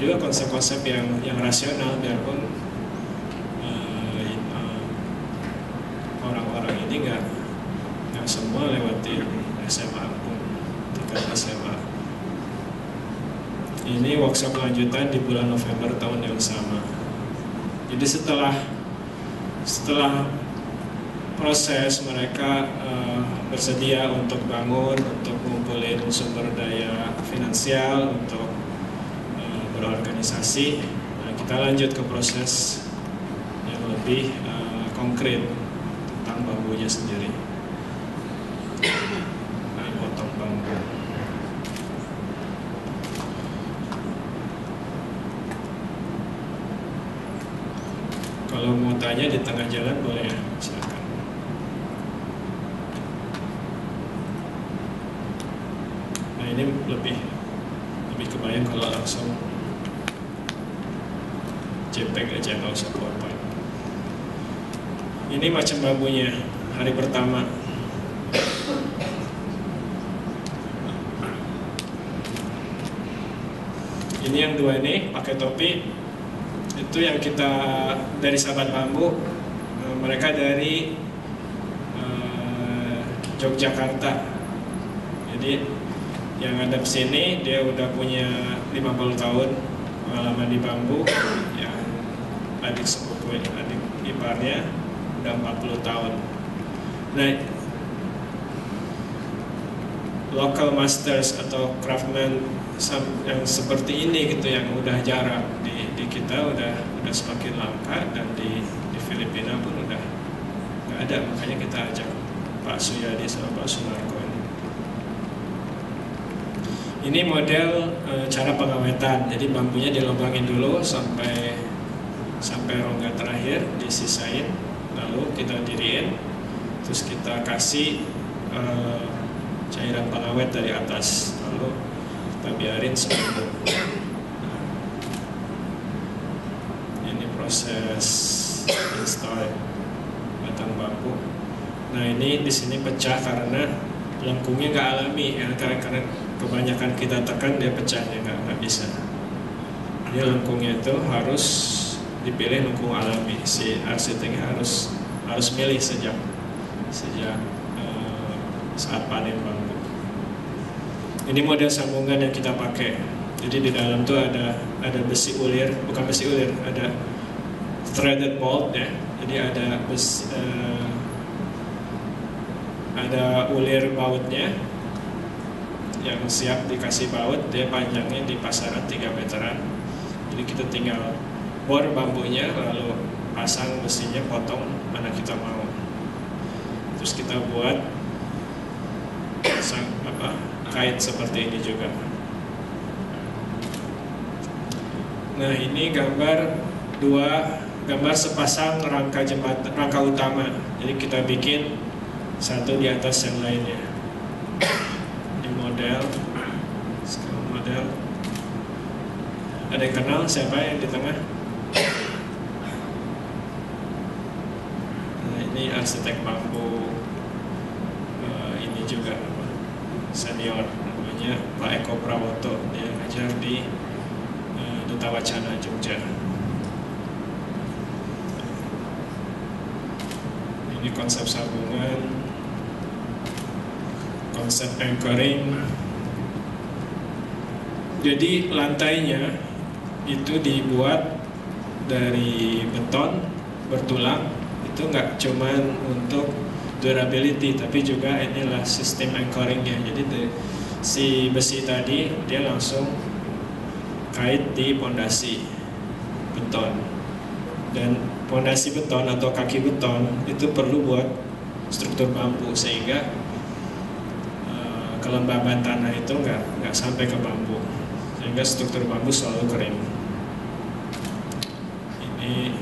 juga konsep-konsep yang rasional, biarpun orang-orang ini nggak semua lewatin SMA pun, tingkat SMA. Ini workshop lanjutan di bulan November tahun yang sama. Jadi setelah proses mereka bersedia untuk bangun, untuk ngumpulin sumber daya finansial, untuk berorganisasi, kita lanjut ke proses yang lebih konkret tentang bambunya sendiri. Potong bambu. Kalau mau tanya di tengah jalan boleh ya, silakan. Nah ini lebih kebayang kalau langsung JPEG aja, nggak usah PowerPoint. Ini macam bambunya hari pertama. Ini yang dua ini pakai topi. Itu yang kita dari sahabat bambu, mereka dari Yogyakarta. Jadi yang ada di sini dia udah punya 50 tahun pengalaman di bambu. Yang adik sepupu, adik iparnya udah 40 tahun. Nah, local masters atau craftsman yang seperti ini gitu, yang udah jarang di kita, udah semakin langka, dan di Filipina pun udah nggak ada. Makanya kita ajak Pak Suyadi sama Pak Sunarko ini. Ini model cara pengawetan. Jadi bambunya dilobangin dulu sampai rongga terakhir, disisain, lalu kita diriin, terus kita kasih cairan pengawet dari atas, lalu kita biarin seminggu. Ini proses install batang bambu. Nah ini di sini pecah karena lengkungnya nggak alami, ya, karena kebanyakan kita tekan dia pecahnya nggak bisa. Jadi lengkungnya itu harus dipilih lengkung alami. Si arsiteknya harus milih sejak saat panen bambu. Ini model sambungan yang kita pakai. Jadi di dalam tuh ada besi ulir, bukan besi ulir, ada threaded bolt ya. Jadi ada besi, ada ulir bautnya yang siap dikasih baut. Dia panjangnya di pasaran 3 meteran. Jadi kita tinggal bor bambunya, lalu pasang besinya, potong mana kita mau. Terus kita buat kait seperti ini juga. Nah ini gambar sepasang rangka utama. Jadi kita bikin satu di atas yang lainnya. Ini model. Ada yang kenal siapa yang di tengah? Nah, ini arsitek bambu ini juga senior, namanya Pak Eko Prawoto. Dia ngajar di Duta Wacana Jogja. Ini konsep sambungan, konsep anchoring. Jadi lantainya itu dibuat dari beton bertulang. Itu nggak cuman untuk durability, tapi juga inilah sistem anchoringnya. Jadi si besi tadi dia langsung kait di pondasi beton, dan pondasi beton atau kaki beton itu perlu buat struktur bambu, sehingga kelembaban tanah itu nggak sampai ke bambu, sehingga struktur bambu selalu kering. Ini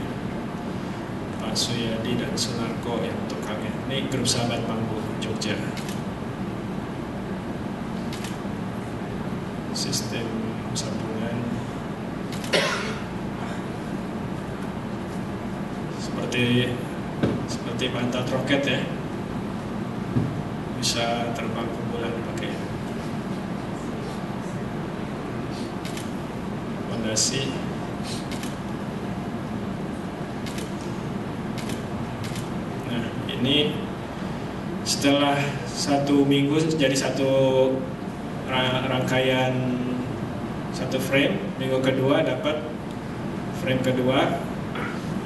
Pak Suyadi dan Sunarko yang tukangnya. Ini grup sahabat bambu Jogja. Sistem sambungan seperti pantat roket ya, bisa terbang ke bulan pakai pondasi. Nah, ini setelah 1 minggu jadi satu rangkaian, satu frame. Minggu kedua dapat frame kedua,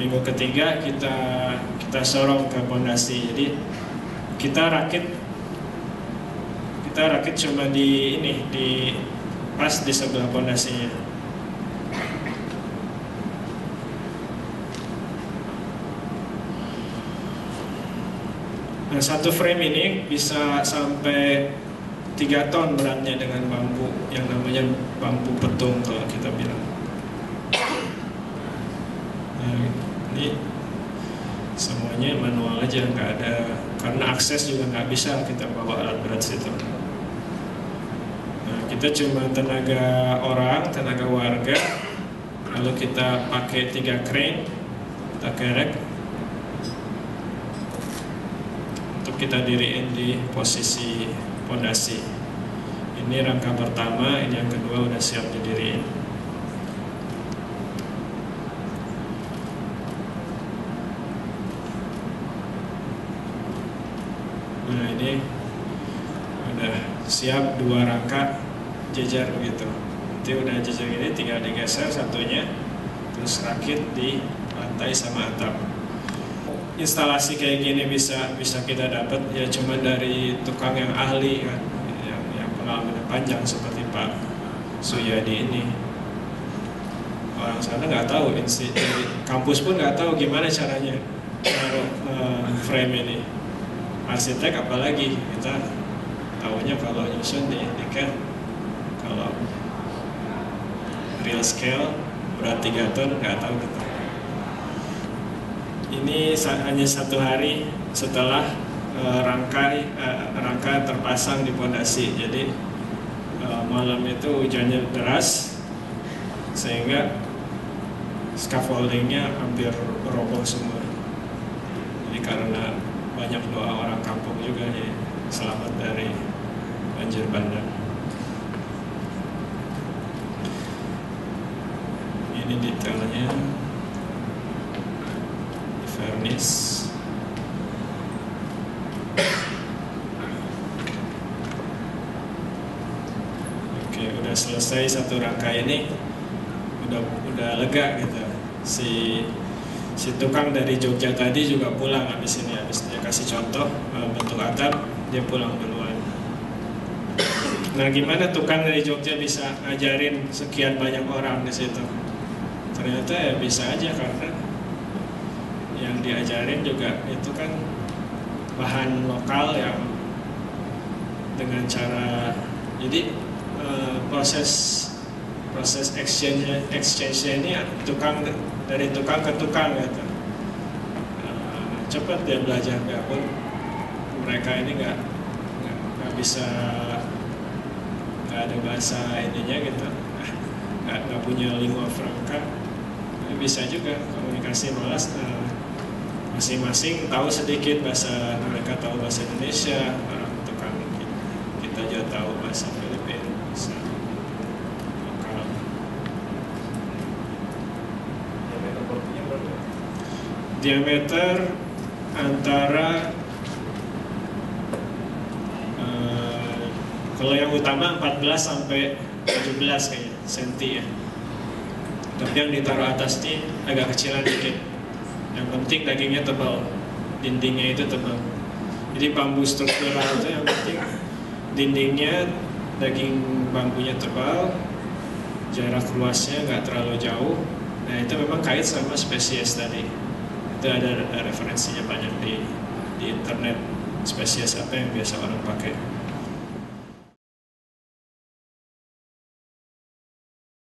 minggu ketiga kita sorong ke pondasi. Jadi kita rakit cuma di pas di sebelah pondasinya. Nah, satu frame ini bisa sampai 3 ton beratnya dengan bambu yang namanya bambu petung kalau kita bilang. Nah, ini semuanya manual aja, nggak ada, karena akses juga nggak bisa kita bawa alat berat situ. Nah, kita cuma tenaga orang, tenaga warga, lalu kita pakai 3 crane, kita kerek untuk kita diriin di posisi pondasi. Ini rangka pertama, ini yang kedua udah siap didiriin. Nah, ini udah siap 2 rangka jejer begitu. Nanti udah jejer ini tinggal digeser satunya, terus rakit di lantai sama atap. Instalasi kayak gini bisa kita dapat ya cuma dari tukang yang ahli kan, yang pengalaman panjang seperti Pak Suyadi ini. Orang sana nggak tahu, kampus pun nggak tahu gimana caranya taruh frame ini. Arsitek apalagi, kita tahunya kalau nyusun di CAD, kalau real scale berat 3 ton nggak tahu gitu. Ini hanya 1 hari setelah rangka terpasang di pondasi. Jadi malam itu hujannya deras sehingga scaffoldingnya hampir roboh semua. Jadi karena banyak doa orang kampung juga ya, selamat dari banjir bandang. Ini detailnya, vernis. Oke, udah selesai satu rangka ini, udah lega gitu. Si tukang dari Jogja tadi juga pulang habis ini, habis dia kasih contoh bentuk atap, dia pulang duluan. Nah, gimana tukang dari Jogja bisa ngajarin sekian banyak orang di situ? Ternyata ya bisa aja, karena yang diajarin juga itu kan bahan lokal yang dengan cara, jadi proses exchange ini dari tukang ke tukang gitu. Cepat dia belajar, biarpun mereka ini nggak bisa, nggak ada bahasa ininya gitu, nggak punya lingua franca, tapi bisa juga komunikasi, malas masing-masing tahu sedikit bahasa, mereka tahu bahasa Indonesia, orang tukang kita juga tahu bahasa Filipina, bahasa lokal. Diameter antara kalau yang utama 14 sampai 17 kayaknya senti ya. Tapi yang ditaruh atas ini agak kecilan dikit. Yang penting dagingnya tebal, dindingnya itu tebal. Jadi bambu struktural itu yang penting dindingnya, daging bambunya tebal, jarak luasnya nggak terlalu jauh. Nah, itu memang kait sama spesies tadi. Itu ada referensinya banyak di internet, spesies apa yang biasa orang pakai.